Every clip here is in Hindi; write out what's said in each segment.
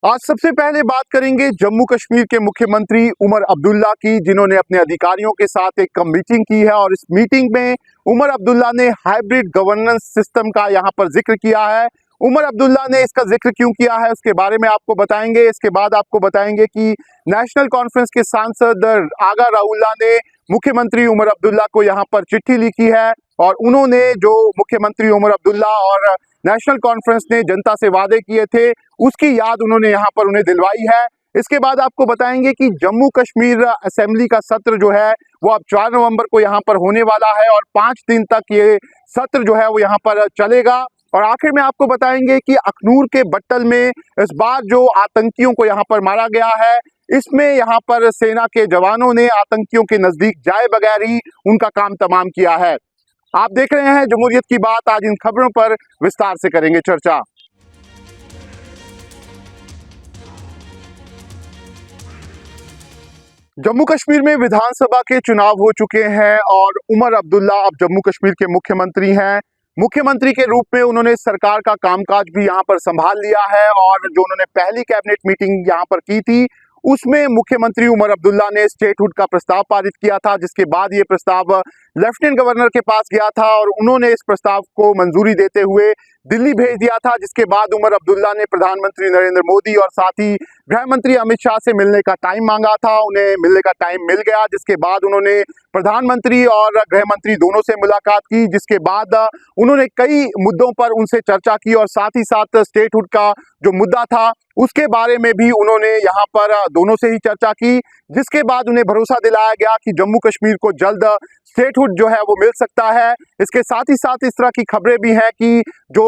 आज सबसे पहले बात करेंगे जम्मू कश्मीर के मुख्यमंत्री उमर अब्दुल्ला की, जिन्होंने अपने अधिकारियों के साथ एक मीटिंग की है और इस मीटिंग में उमर अब्दुल्ला ने हाइब्रिड गवर्नेंस सिस्टम का यहां पर जिक्र किया है। उमर अब्दुल्ला ने इसका जिक्र क्यों किया है उसके बारे में आपको बताएंगे। इसके बाद आपको बताएंगे कि नेशनल कॉन्फ्रेंस के सांसद आगा राउल्ला ने मुख्यमंत्री उमर अब्दुल्ला को यहां पर चिट्ठी लिखी है और उन्होंने जो मुख्यमंत्री उमर अब्दुल्ला और नेशनल कॉन्फ्रेंस ने जनता से वादे किए थे उसकी याद उन्होंने यहाँ पर उन्हें दिलवाई है। इसके बाद आपको बताएंगे कि जम्मू कश्मीर असेंबली का सत्र जो है वो अब 4 नवंबर को यहाँ पर होने वाला है और 5 दिन तक ये सत्र जो है वो यहाँ पर चलेगा। और आखिर में आपको बताएंगे कि अखनूर के बट्टल में इस बार जो आतंकियों को यहाँ पर मारा गया है, इसमें यहाँ पर सेना के जवानों ने आतंकियों के नजदीक जाए बगैर ही उनका काम तमाम किया है। आप देख रहे हैं जमहूरियत की बात। आज इन खबरों पर विस्तार से करेंगे चर्चा। जम्मू कश्मीर में विधानसभा के चुनाव हो चुके हैं और उमर अब्दुल्ला अब जम्मू कश्मीर के मुख्यमंत्री हैं। मुख्यमंत्री के रूप में उन्होंने सरकार का कामकाज भी यहां पर संभाल लिया है और जो उन्होंने पहली कैबिनेट मीटिंग यहां पर की थी उसमें मुख्यमंत्री उमर अब्दुल्ला ने स्टेटहुड का प्रस्ताव पारित किया था, जिसके बाद ये प्रस्ताव लेफ्टिनेंट गवर्नर के पास गया था और उन्होंने इस प्रस्ताव को मंजूरी देते हुए दिल्ली भेज दिया था। जिसके बाद उमर अब्दुल्ला ने प्रधानमंत्री नरेंद्र मोदी और साथ ही गृह मंत्री अमित शाह से मिलने का टाइम मांगा था। उन्हें मिलने का टाइम मिल गया, जिसके बाद उन्होंने प्रधानमंत्री और गृह मंत्री दोनों से मुलाकात की, जिसके बाद उन्होंने कई मुद्दों पर उनसे चर्चा की और साथ ही साथ स्टेटहुड का जो मुद्दा था उसके बारे में भी उन्होंने यहाँ पर दोनों से ही चर्चा की, जिसके बाद उन्हें भरोसा दिलाया गया कि जम्मू कश्मीर को जल्द स्टेटहुड जो है वो मिल सकता है। इसके साथ ही साथ इस तरह की खबरें भी हैं कि जो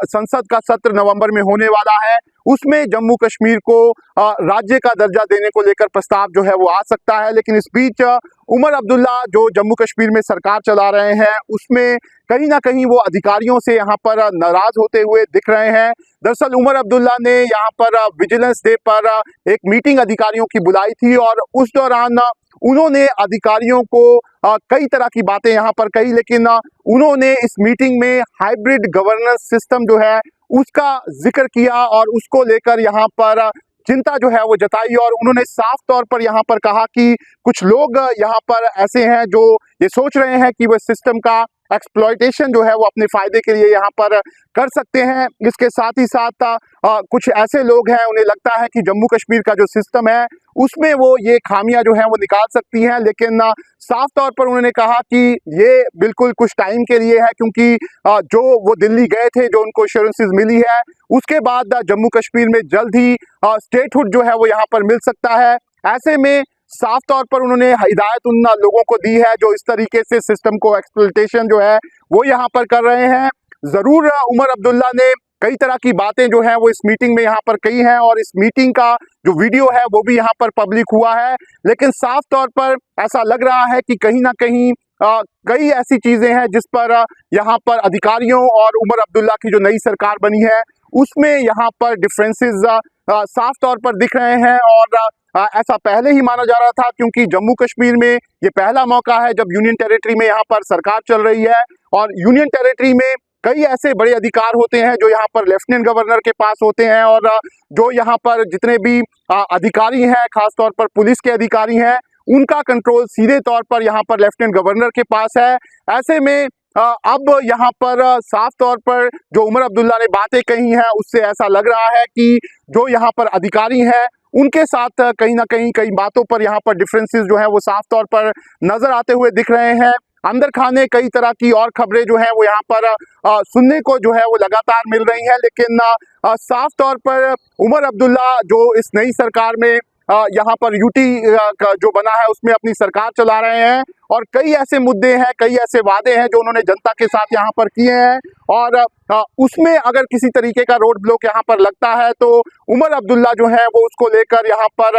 संसद का सत्र नवंबर में होने वाला है उसमें जम्मू कश्मीर को राज्य का दर्जा देने को लेकर प्रस्ताव जो है वो आ सकता है। लेकिन इस बीच उमर अब्दुल्ला जो जम्मू कश्मीर में सरकार चला रहे हैं उसमें कहीं ना कहीं वो अधिकारियों से यहाँ पर नाराज होते हुए दिख रहे हैं। दरअसल उमर अब्दुल्ला ने यहाँ पर विजिलेंस डे पर एक मीटिंग अधिकारियों की बुलाई थी और उस दौरान उन्होंने अधिकारियों को कई तरह की बातें यहाँ पर कही, लेकिन उन्होंने इस मीटिंग में हाइब्रिड गवर्नेंस सिस्टम जो है उसका जिक्र किया और उसको लेकर यहाँ पर चिंता जो है वो जताई और उन्होंने साफ तौर पर यहाँ पर कहा कि कुछ लोग यहाँ पर ऐसे हैं जो ये सोच रहे हैं कि वह सिस्टम का एक्सप्लॉयटेशन जो है वो अपने फायदे के लिए यहाँ पर कर सकते हैं। इसके साथ ही साथ कुछ ऐसे लोग हैं उन्हें लगता है कि जम्मू कश्मीर का जो सिस्टम है उसमें वो ये खामियां जो है वो निकाल सकती हैं, लेकिन साफ तौर पर उन्होंने कहा कि ये बिल्कुल कुछ टाइम के लिए है, क्योंकि जो वो दिल्ली गए थे, जो उनको एश्योरेंसेस मिली है उसके बाद जम्मू कश्मीर में जल्द ही स्टेटहुड जो है वो यहाँ पर मिल सकता है। ऐसे में साफ तौर पर उन्होंने हिदायत उन लोगों को दी है जो इस तरीके से सिस्टम को एक्सप्लॉयटेशन जो है वो यहाँ पर कर रहे हैं। जरूर उमर अब्दुल्ला ने कई तरह की बातें जो है वो इस मीटिंग में यहाँ पर कही हैं और इस मीटिंग का जो वीडियो है वो भी यहाँ पर पब्लिक हुआ है, लेकिन साफ तौर पर ऐसा लग रहा है कि कहीं ना कहीं कई ऐसी चीजें हैं जिस पर यहाँ पर अधिकारियों और उमर अब्दुल्ला की जो नई सरकार बनी है उसमें यहाँ पर डिफरेंसेस साफ तौर पर दिख रहे हैं। और ऐसा पहले ही माना जा रहा था, क्योंकि जम्मू कश्मीर में ये पहला मौका है जब यूनियन टेरिटरी में यहाँ पर सरकार चल रही है और यूनियन टेरिटरी में कई ऐसे बड़े अधिकार होते हैं जो यहाँ पर लेफ्टिनेंट गवर्नर के पास होते हैं और जो यहाँ पर जितने भी अधिकारी हैं, खासतौर पर पुलिस के अधिकारी हैं, उनका कंट्रोल सीधे तौर पर यहाँ पर लेफ्टिनेंट गवर्नर के पास है। ऐसे में अब यहाँ पर साफ तौर पर जो उमर अब्दुल्ला ने बातें कही हैं उससे ऐसा लग रहा है कि जो यहाँ पर अधिकारी हैं उनके साथ कहीं ना कहीं कई बातों पर यहाँ पर डिफरेंसेस जो है वो साफ तौर पर नजर आते हुए दिख रहे हैं। अंदर खाने कई तरह की और खबरें जो है वो यहाँ पर सुनने को जो है वो लगातार मिल रही है, लेकिन साफ तौर पर उमर अब्दुल्ला जो इस नई सरकार में यहाँ पर यूटी का जो बना है उसमें अपनी सरकार चला रहे हैं और कई ऐसे मुद्दे हैं, कई ऐसे वादे हैं जो उन्होंने जनता के साथ यहाँ पर किए हैं और उसमें अगर किसी तरीके का रोड ब्लॉक यहाँ पर लगता है तो उमर अब्दुल्ला जो है वो उसको लेकर यहाँ पर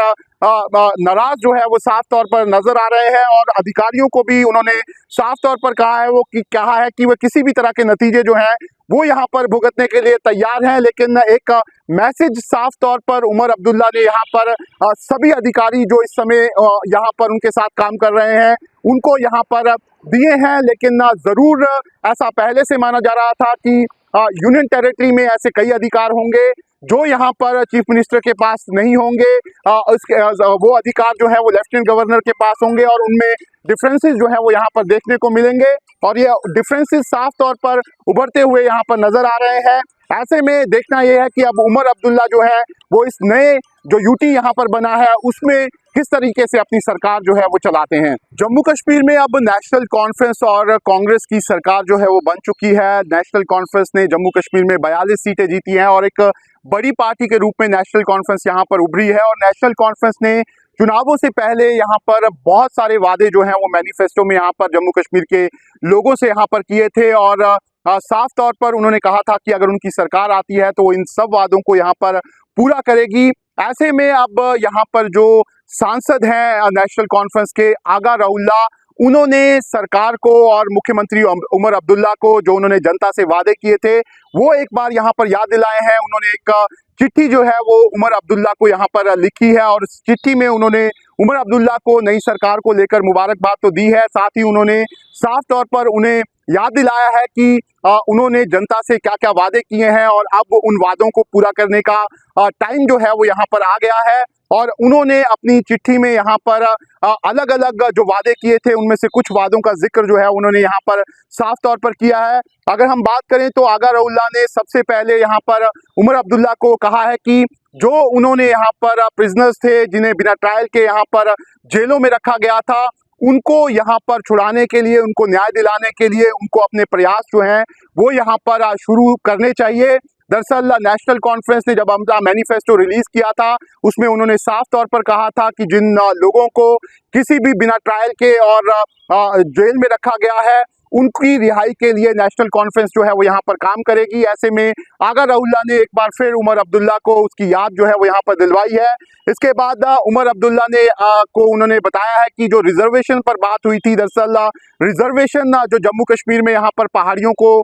नाराज जो है वो साफ तौर पर नजर आ रहे हैं और अधिकारियों को भी उन्होंने साफ तौर पर कहा है कि वो किसी भी तरह के नतीजे जो हैं वो यहाँ पर भुगतने के लिए तैयार हैं। लेकिन एक मैसेज साफ तौर पर उमर अब्दुल्ला ने यहाँ पर सभी अधिकारी जो इस समय यहाँ पर उनके साथ काम कर रहे हैं उनको यहाँ पर दिए हैं, लेकिन जरूर ऐसा पहले से माना जा रहा था कि यूनियन टेरिटरी में ऐसे कई अधिकार होंगे जो यहाँ पर चीफ मिनिस्टर के पास नहीं होंगे, वो अधिकार जो है वो लेफ्टिनेंट गवर्नर के पास होंगे और उनमें डिफरेंसेस जो है वो यहाँ पर देखने को मिलेंगे और ये डिफरेंसेस साफ तौर पर उभरते हुए यहाँ पर नजर आ रहे हैं। ऐसे में देखना यह है कि अब उमर अब्दुल्ला जो है वो इस नए जो यूटी यहाँ पर बना है उसमें किस तरीके से अपनी सरकार जो है वो चलाते हैं। जम्मू कश्मीर में अब नेशनल कॉन्फ्रेंस और कांग्रेस की सरकार जो है वो बन चुकी है। नेशनल कॉन्फ्रेंस ने जम्मू कश्मीर में 42 सीटें जीती हैं और एक बड़ी पार्टी के रूप में नेशनल कॉन्फ्रेंस यहाँ पर उभरी है और नेशनल कॉन्फ्रेंस ने चुनावों से पहले यहाँ पर बहुत सारे वादे जो हैं वो मैनिफेस्टो में यहाँ पर जम्मू कश्मीर के लोगों से यहाँ पर किए थे और साफ तौर पर उन्होंने कहा था कि अगर उनकी सरकार आती है तो वो इन सब वादों को यहाँ पर पूरा करेगी। ऐसे में अब यहाँ पर जो सांसद हैं नेशनल कॉन्फ्रेंस के आगा रउल्ला, उन्होंने सरकार को और मुख्यमंत्री उमर अब्दुल्ला को जो उन्होंने जनता से वादे किए थे वो एक बार यहाँ पर याद दिलाए हैं। उन्होंने एक चिट्ठी जो है वो उमर अब्दुल्ला को यहाँ पर लिखी है और इस चिट्ठी में उन्होंने उमर अब्दुल्ला को नई सरकार को लेकर मुबारकबाद तो दी है, साथ ही उन्होंने साफ तौर पर उन्हें याद दिलाया है कि उन्होंने जनता से क्या क्या वादे किए हैं और अब उन वादों को पूरा करने का टाइम जो है वो यहाँ पर आ गया है। और उन्होंने अपनी चिट्ठी में यहाँ पर अलग अलग जो वादे किए थे उनमें से कुछ वादों का जिक्र जो है उन्होंने यहाँ पर साफ तौर पर किया है। अगर हम बात करें तो आगा रउल्ला ने सबसे पहले यहाँ पर उमर अब्दुल्ला को कहा है कि जो उन्होंने यहाँ पर प्रिजनर्स थे जिन्हें बिना ट्रायल के यहाँ पर जेलों में रखा गया था, उनको यहाँ पर छुड़ाने के लिए, उनको न्याय दिलाने के लिए उनको अपने प्रयास जो हैं वो यहाँ पर शुरू करने चाहिए। दरअसल नेशनल कॉन्फ्रेंस ने जब अपना मैनिफेस्टो रिलीज किया था उसमें उन्होंने साफ तौर पर कहा था कि जिन लोगों को किसी भी बिना ट्रायल के और जेल में रखा गया है उनकी रिहाई के लिए नेशनल कॉन्फ्रेंस जो है वो यहाँ पर काम करेगी। ऐसे में आगा रउल्ला ने एक बार फिर उमर अब्दुल्ला को उसकी याद जो है वो यहाँ पर दिलवाई है। इसके बाद उमर अब्दुल्ला ने को उन्होंने बताया है कि जो रिजर्वेशन पर बात हुई थी, दरअसल रिजर्वेशन जो जम्मू कश्मीर में यहाँ पर पहाड़ियों को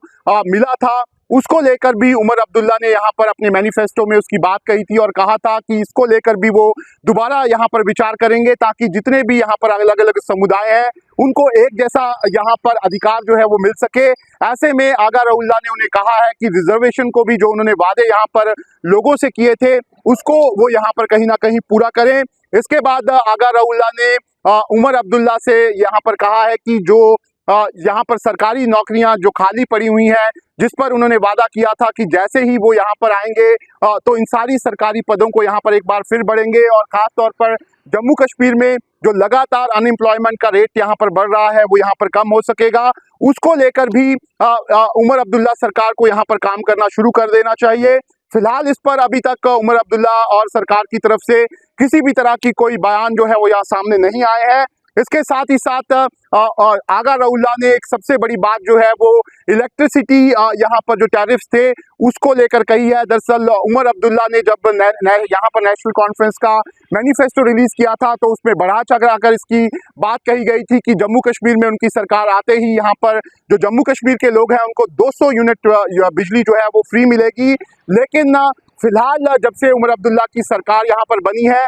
मिला था उसको लेकर भी उमर अब्दुल्ला ने यहाँ पर अपने मैनिफेस्टो में उसकी बात कही थी और कहा था कि इसको लेकर भी वो दोबारा यहाँ पर विचार करेंगे ताकि जितने भी यहाँ पर अलग अलग समुदाय हैं उनको एक जैसा यहाँ पर अधिकार जो है वो मिल सके। ऐसे में आगा रउल्ला ने उन्हें कहा है कि रिजर्वेशन को भी जो उन्होंने वादे यहाँ पर लोगों से किए थे उसको वो यहाँ पर कहीं ना कहीं पूरा करें। इसके बाद आगा रउल्ला ने उमर अब्दुल्ला से यहाँ पर कहा है कि जो यहाँ पर सरकारी नौकरियां जो खाली पड़ी हुई हैं जिस पर उन्होंने वादा किया था कि जैसे ही वो यहाँ पर आएंगे तो इन सारी सरकारी पदों को यहाँ पर एक बार फिर बढ़ेंगे और खास तौर पर जम्मू कश्मीर में जो लगातार अनएम्प्लॉयमेंट का रेट यहाँ पर बढ़ रहा है वो यहाँ पर कम हो सकेगा। उसको लेकर भी उमर अब्दुल्ला सरकार को यहाँ पर काम करना शुरू कर देना चाहिए। फिलहाल इस पर अभी तक उमर अब्दुल्ला और सरकार की तरफ से किसी भी तरह की कोई बयान जो है वो यहाँ सामने नहीं आए हैं। इसके साथ ही साथ आगा रउल्ला ने एक सबसे बड़ी बात जो है वो इलेक्ट्रिसिटी यहाँ पर जो टैरिफ्स थे उसको लेकर कही है। दरअसल उमर अब्दुल्ला ने जब यहाँ पर नेशनल कॉन्फ्रेंस का मैनिफेस्टो रिलीज किया था तो उसमें बढ़ा चढ़ा कर इसकी बात कही गई थी कि जम्मू कश्मीर में उनकी सरकार आते ही यहाँ पर जो जम्मू कश्मीर के लोग हैं उनको 200 यूनिट बिजली जो है वो फ्री मिलेगी। लेकिन फिलहाल जब से उमर अब्दुल्ला की सरकार यहाँ पर बनी है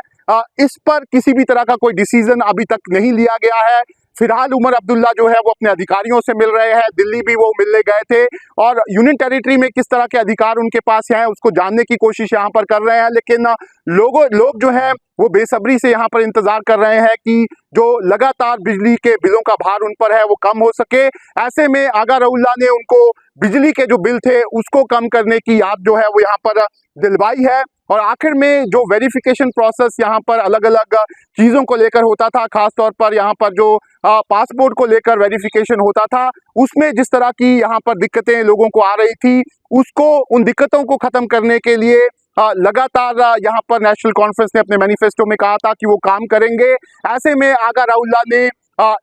इस पर किसी भी तरह का कोई डिसीजन अभी तक नहीं लिया गया है। फिलहाल उमर अब्दुल्ला जो है वो अपने अधिकारियों से मिल रहे हैं, दिल्ली भी वो मिलने गए थे और यूनियन टेरिटरी में किस तरह के अधिकार उनके पास हैं उसको जानने की कोशिश यहाँ पर कर रहे हैं। लेकिन लोग जो हैं वो बेसब्री से यहाँ पर इंतजार कर रहे हैं कि जो लगातार बिजली के बिलों का भार उन पर है वो कम हो सके। ऐसे में आगा रउल्ला ने उनको बिजली के जो बिल थे उसको कम करने की याद जो है वो यहाँ पर दिलवाई है। और आखिर में जो वेरिफिकेशन प्रोसेस यहाँ पर अलग अलग चीज़ों को लेकर होता था, खास तौर पर यहाँ पर जो पासपोर्ट को लेकर वेरिफिकेशन होता था उसमें जिस तरह की यहाँ पर दिक्कतें लोगों को आ रही थी उसको उन दिक्कतों को ख़त्म करने के लिए लगातार यहाँ पर नेशनल कॉन्फ्रेंस ने अपने मैनिफेस्टो में कहा था कि वो काम करेंगे। ऐसे में आगा रउल्ला ने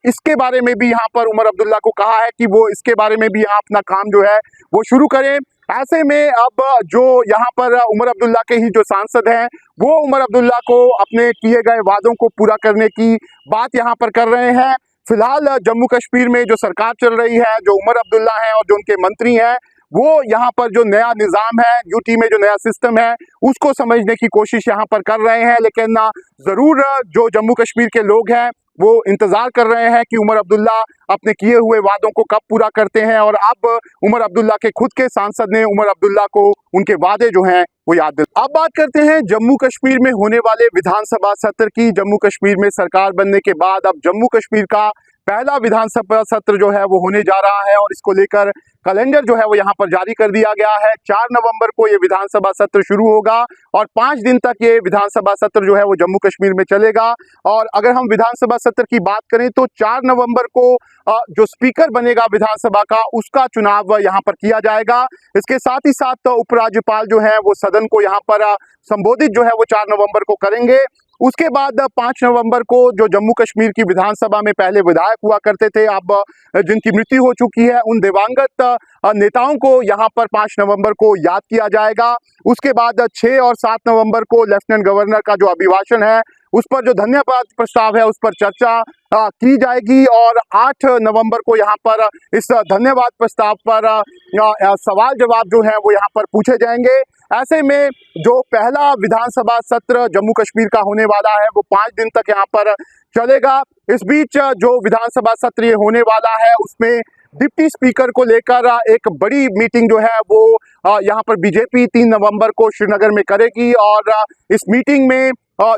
इसके बारे में भी यहाँ पर उमर अब्दुल्ला को कहा है कि वो इसके बारे में भी अपना काम जो है वो शुरू करें। ऐसे में अब जो यहाँ पर उमर अब्दुल्ला के ही जो सांसद हैं वो उमर अब्दुल्ला को अपने किए गए वादों को पूरा करने की बात यहाँ पर कर रहे हैं। फिलहाल जम्मू कश्मीर में जो सरकार चल रही है, जो उमर अब्दुल्ला हैं और जो उनके मंत्री हैं वो यहाँ पर जो नया निज़ाम है, यूटी में जो नया सिस्टम है उसको समझने की कोशिश यहाँ पर कर रहे हैं। लेकिन ज़रूर जो जम्मू कश्मीर के लोग हैं वो इंतजार कर रहे हैं कि उमर अब्दुल्ला अपने किए हुए वादों को कब पूरा करते हैं। और अब उमर अब्दुल्ला के खुद के सांसद ने उमर अब्दुल्ला को उनके वादे जो हैं वो याद दिला। अब बात करते हैं जम्मू कश्मीर में होने वाले विधानसभा सत्र की। जम्मू कश्मीर में सरकार बनने के बाद अब जम्मू कश्मीर का पहला विधानसभा सत्र जो है वो होने जा रहा है और इसको लेकर कैलेंडर जो है वो यहाँ पर जारी कर दिया गया है। 4 नवंबर को ये विधानसभा सत्र शुरू होगा और 5 दिन तक ये विधानसभा सत्र जो है वो जम्मू कश्मीर में चलेगा। और अगर हम विधानसभा सत्र की बात करें तो 4 नवंबर को जो स्पीकर बनेगा विधानसभा का उसका चुनाव यहाँ पर किया जाएगा। इसके साथ ही साथ उपराज्यपाल जो है वो सदन को यहाँ पर संबोधित जो है वो 4 नवंबर को करेंगे। उसके बाद 5 नवंबर को जो जम्मू कश्मीर की विधानसभा में पहले विधायक हुआ करते थे, अब जिनकी मृत्यु हो चुकी है, उन दिवंगत नेताओं को यहाँ पर 5 नवंबर को याद किया जाएगा। उसके बाद 6 और 7 नवंबर को लेफ्टिनेंट गवर्नर का जो अभिभाषण है उस पर जो धन्यवाद प्रस्ताव है उस पर चर्चा की जाएगी और 8 नवंबर को यहाँ पर इस धन्यवाद प्रस्ताव पर सवाल जवाब जो है वो यहाँ पर पूछे जाएंगे। ऐसे में जो पहला विधानसभा सत्र जम्मू कश्मीर का होने वाला है वो 5 दिन तक यहाँ पर चलेगा। इस बीच जो विधानसभा सत्र ये होने वाला है उसमें डिप्टी स्पीकर को लेकर एक बड़ी मीटिंग जो है वो यहाँ पर बीजेपी 3 नवंबर को श्रीनगर में करेगी और इस मीटिंग में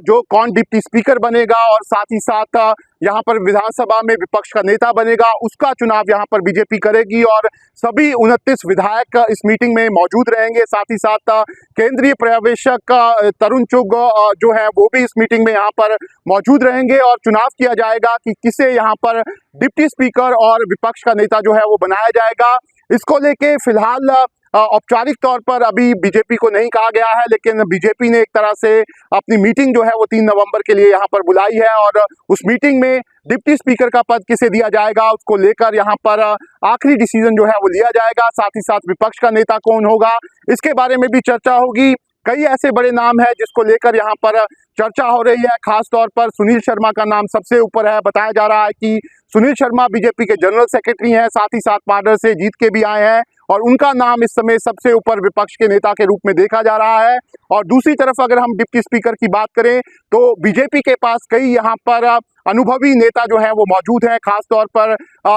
जो कौन डिप्टी स्पीकर बनेगा और साथ ही साथ यहाँ पर विधानसभा में विपक्ष का नेता बनेगा उसका चुनाव यहाँ पर बीजेपी करेगी और सभी 29 विधायक इस मीटिंग में मौजूद रहेंगे। साथ ही साथ केंद्रीय पर्यवेक्षक तरुण चुग जो है वो भी इस मीटिंग में यहाँ पर मौजूद रहेंगे और चुनाव किया जाएगा कि किसे यहाँ पर डिप्टी स्पीकर और विपक्ष का नेता जो है वो बनाया जाएगा। इसको लेके फिलहाल औपचारिक तौर पर अभी बीजेपी को नहीं कहा गया है, लेकिन बीजेपी ने एक तरह से अपनी मीटिंग जो है वो 3 नवंबर के लिए यहाँ पर बुलाई है और उस मीटिंग में डिप्टी स्पीकर का पद किसे दिया जाएगा उसको लेकर यहाँ पर आखिरी डिसीजन जो है वो लिया जाएगा। साथ ही साथ विपक्ष का नेता कौन होगा इसके बारे में भी चर्चा होगी। कई ऐसे बड़े नाम हैं जिसको लेकर यहाँ पर चर्चा हो रही है। खास तौर पर सुनील शर्मा का नाम सबसे ऊपर है। बताया जा रहा है कि सुनील शर्मा बीजेपी के जनरल सेक्रेटरी हैं, साथ ही साथ पार्डर से जीत के भी आए हैं और उनका नाम इस समय सबसे ऊपर विपक्ष के नेता के रूप में देखा जा रहा है। और दूसरी तरफ अगर हम डिप्टी स्पीकर की बात करें तो बीजेपी के पास कई यहाँ पर अनुभवी नेता जो है वो मौजूद हैं। खास तौर पर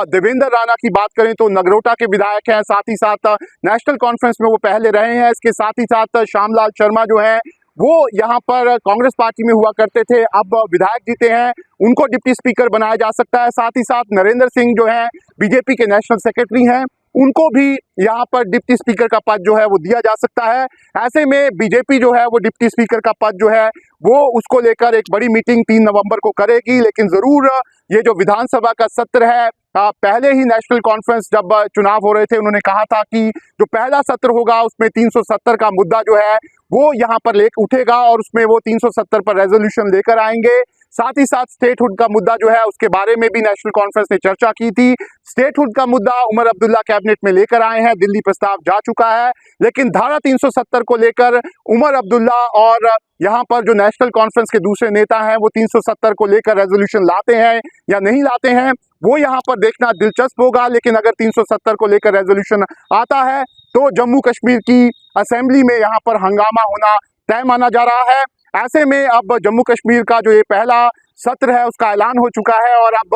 देवेंद्र राणा की बात करें तो नगरोटा के विधायक हैं, साथ ही साथ नेशनल कॉन्फ्रेंस में वो पहले रहे हैं। इसके साथ ही साथ श्यामलाल शर्मा जो है वो यहाँ पर कांग्रेस पार्टी में हुआ करते थे, अब विधायक जीते हैं, उनको डिप्टी स्पीकर बनाया जा सकता है। साथ ही साथ नरेंद्र सिंह जो है बीजेपी के नेशनल सेक्रेटरी हैं, उनको भी यहाँ पर डिप्टी स्पीकर का पद जो है वो दिया जा सकता है। ऐसे में बीजेपी जो है वो डिप्टी स्पीकर का पद जो है वो उसको लेकर एक बड़ी मीटिंग 3 नवंबर को करेगी। लेकिन जरूर ये जो विधानसभा का सत्र है, पहले ही नेशनल कॉन्फ्रेंस जब चुनाव हो रहे थे उन्होंने कहा था कि जो पहला सत्र होगा उसमें 370 का मुद्दा जो है वो यहाँ पर ले उठेगा और उसमें वो 370 पर रेजोल्यूशन लेकर आएंगे। साथ ही साथ स्टेटहुड का मुद्दा जो है उसके बारे में भी नेशनल कॉन्फ्रेंस ने चर्चा की थी। स्टेटहुड का मुद्दा उमर अब्दुल्ला कैबिनेट में लेकर आए हैं, दिल्ली प्रस्ताव जा चुका है, लेकिन धारा 370 को लेकर उमर अब्दुल्ला और यहाँ पर जो नेशनल कॉन्फ्रेंस के दूसरे नेता हैं वो 370 को लेकर रेजोल्यूशन लाते हैं या नहीं लाते हैं वो यहाँ पर देखना दिलचस्प होगा। लेकिन अगर 370 को लेकर रेजोल्यूशन आता है तो जम्मू कश्मीर की असेंबली में यहाँ पर हंगामा होना तय माना जा रहा है। ऐसे में अब जम्मू कश्मीर का जो ये पहला सत्र है उसका ऐलान हो चुका है और अब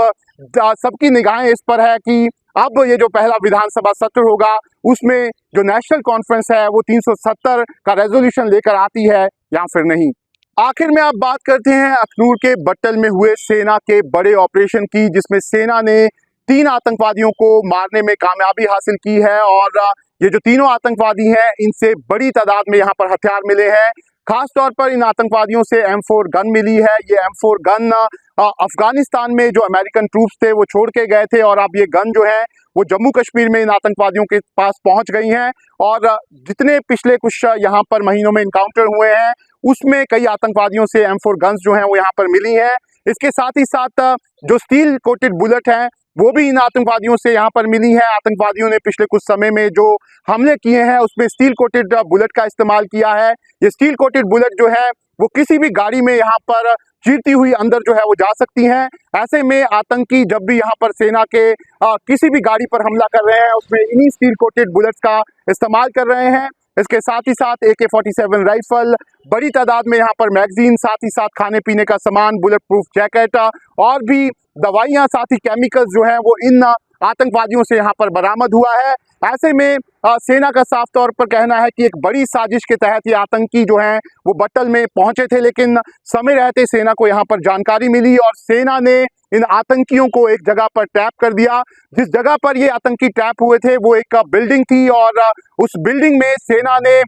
सबकी निगाहें इस पर है कि अब ये जो पहला विधानसभा सत्र होगा उसमें जो नेशनल कॉन्फ्रेंस है वो 370 का रेजोल्यूशन लेकर आती है या फिर नहीं। आखिर में आप बात करते हैं अखनूर के बट्टल में हुए सेना के बड़े ऑपरेशन की, जिसमें सेना ने 3 आतंकवादियों को मारने में कामयाबी हासिल की है और ये जो तीनों आतंकवादी हैं इनसे बड़ी तादाद में यहाँ पर हथियार मिले हैं। खास तौर पर इन आतंकवादियों से M4 गन मिली है। ये M4 गन अफगानिस्तान में जो अमेरिकन ट्रूप्स थे वो छोड़ के गए थे और अब ये गन जो है वो जम्मू कश्मीर में इन आतंकवादियों के पास पहुंच गई हैं और जितने पिछले कुछ यहाँ पर महीनों में इनकाउंटर हुए हैं उसमें कई आतंकवादियों से M4 गन्स जो हैं वो यहाँ पर मिली हैं। इसके साथ ही साथ जो स्टील कोटेड बुलेट हैं वो भी इन आतंकवादियों से यहाँ पर मिली है। आतंकवादियों ने पिछले कुछ समय में जो हमले किए हैं उसमें स्टील कोटेड बुलेट का इस्तेमाल किया है। ये स्टील कोटेड बुलेट जो है वो किसी भी गाड़ी में यहाँ पर चीरती हुई अंदर जो है वो जा सकती हैं। ऐसे में आतंकी जब भी यहाँ पर सेना के किसी भी गाड़ी पर हमला कर रहे हैं उसमें इन्हीं स्टील कोटेड बुलेट्स का इस्तेमाल कर रहे हैं। इसके साथ ही साथ AK-47 राइफल, बड़ी तादाद में यहाँ पर मैगजीन, साथ ही साथ खाने पीने का सामान, बुलेट प्रूफ जैकेट और भी दवाइयाँ, साथ ही केमिकल्स जो हैं वो इन आतंकवादियों से यहाँ पर बरामद हुआ है। ऐसे में सेना का साफ तौर पर कहना है कि एक बड़ी साजिश के तहत ये आतंकी जो हैं वो बट्टल में पहुंचे थे, लेकिन समय रहते सेना को यहाँ पर जानकारी मिली और सेना ने इन आतंकियों को एक जगह पर ट्रैप कर दिया। जिस जगह पर ये आतंकी ट्रैप हुए थे वो एक बिल्डिंग थी और उस बिल्डिंग में सेना ने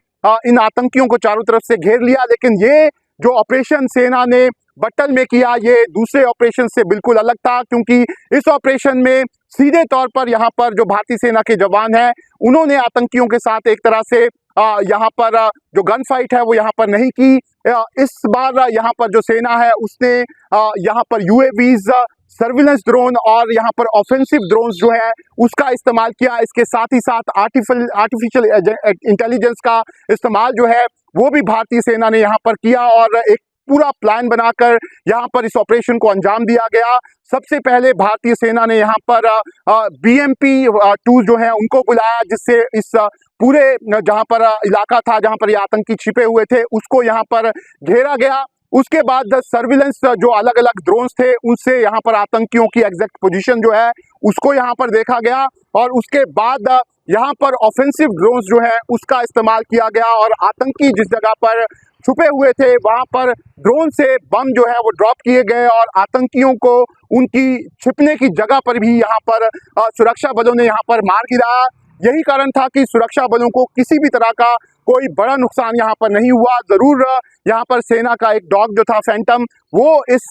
इन आतंकियों को चारों तरफ से घेर लिया। लेकिन ये जो ऑपरेशन सेना ने बट्टल में किया ये दूसरे ऑपरेशन से बिल्कुल अलग था, क्योंकि इस ऑपरेशन में सीधे तौर पर यहाँ पर जो भारतीय सेना के जवान हैं उन्होंने आतंकियों के साथ एक तरह से यहाँ पर जो गन फाइट है वो यहाँ पर नहीं की। इस बार यहाँ पर जो सेना है उसने यहाँ पर UAVs, सर्विलेंस ड्रोन और यहाँ पर ऑफेंसिव ड्रोन्स जो है उसका इस्तेमाल किया। इसके साथ ही साथ आर्टिफिशियल इंटेलिजेंस का इस्तेमाल जो है वो भी भारतीय सेना ने यहाँ पर किया और एक पूरा प्लान बनाकर यहाँ पर इस ऑपरेशन को अंजाम दिया गया। सबसे पहले भारतीय सेना ने यहाँ पर BMP-2 जो है उनको बुलाया, जिससे इस पूरे जहाँ पर इलाका था जहाँ पर ये आतंकी छिपे हुए थे उसको यहाँ पर घेरा गया। उसके बाद सर्विलेंस जो अलग अलग ड्रोन्स थे उनसे यहाँ पर आतंकियों की एग्जैक्ट पोजीशन जो है उसको यहाँ पर देखा गया और उसके बाद यहाँ पर ऑफेंसिव ड्रोन्स जो है उसका इस्तेमाल किया गया और आतंकी जिस जगह पर छुपे हुए थे वहां पर ड्रोन से बम जो है वो ड्रॉप किए गए और आतंकियों को उनकी छिपने की जगह पर भी यहाँ पर सुरक्षा बलों ने यहाँ पर मार गिराया। यही कारण था कि सुरक्षा बलों को किसी भी तरह का कोई बड़ा नुकसान यहाँ पर नहीं हुआ। जरूर यहाँ पर सेना का एक डॉग जो था फैंटम, वो इस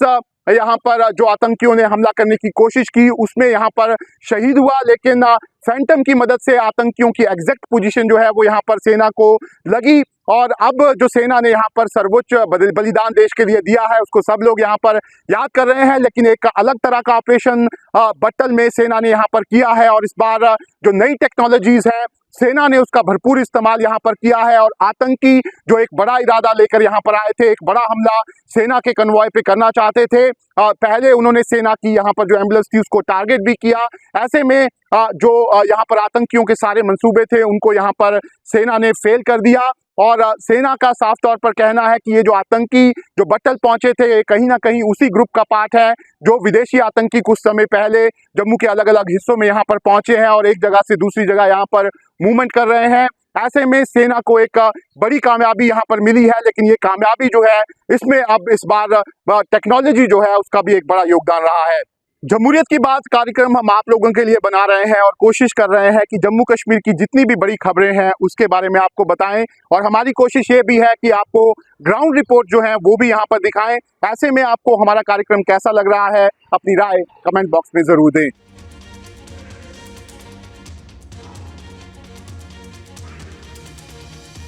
यहाँ पर जो आतंकियों ने हमला करने की कोशिश की उसमें यहाँ पर शहीद हुआ, लेकिन फैंटम की मदद से आतंकियों की एग्जैक्ट पोजीशन जो है वो यहाँ पर सेना को लगी और अब जो सेना ने यहाँ पर सर्वोच्च बलिदान देश के लिए दिया है उसको सब लोग यहाँ पर याद कर रहे हैं। लेकिन एक अलग तरह का ऑपरेशन बट्टल में सेना ने यहाँ पर किया है और इस बार जो नई टेक्नोलॉजीज है सेना ने उसका भरपूर इस्तेमाल यहाँ पर किया है और आतंकी जो एक बड़ा इरादा लेकर यहाँ पर आए थे, एक बड़ा हमला सेना के कन्वॉय पे करना चाहते थे, पहले उन्होंने सेना की यहाँ पर जो एम्बुलेंस थी उसको टारगेट भी किया। ऐसे में जो यहाँ पर आतंकियों के सारे मंसूबे थे उनको यहाँ पर सेना ने फेल कर दिया और सेना का साफ तौर पर कहना है कि ये जो आतंकी जो बट्टल पहुंचे थे ये कहीं ना कहीं उसी ग्रुप का पार्ट है जो विदेशी आतंकी कुछ समय पहले जम्मू के अलग अलग हिस्सों में यहाँ पर पहुंचे हैं और एक जगह से दूसरी जगह यहाँ पर मूवमेंट कर रहे हैं। ऐसे में सेना को एक बड़ी कामयाबी यहाँ पर मिली है, लेकिन ये कामयाबी जो है इसमें अब इस बार टेक्नोलॉजी जो है उसका भी एक बड़ा योगदान रहा है। जमहूरियत की बात कार्यक्रम हम आप लोगों के लिए बना रहे हैं और कोशिश कर रहे हैं कि जम्मू कश्मीर की जितनी भी बड़ी खबरें हैं उसके बारे में आपको बताएं और हमारी कोशिश ये भी है कि आपको ग्राउंड रिपोर्ट जो है वो भी यहाँ पर दिखाएं। ऐसे में आपको हमारा कार्यक्रम कैसा लग रहा है अपनी राय कमेंट बॉक्स में जरूर दें।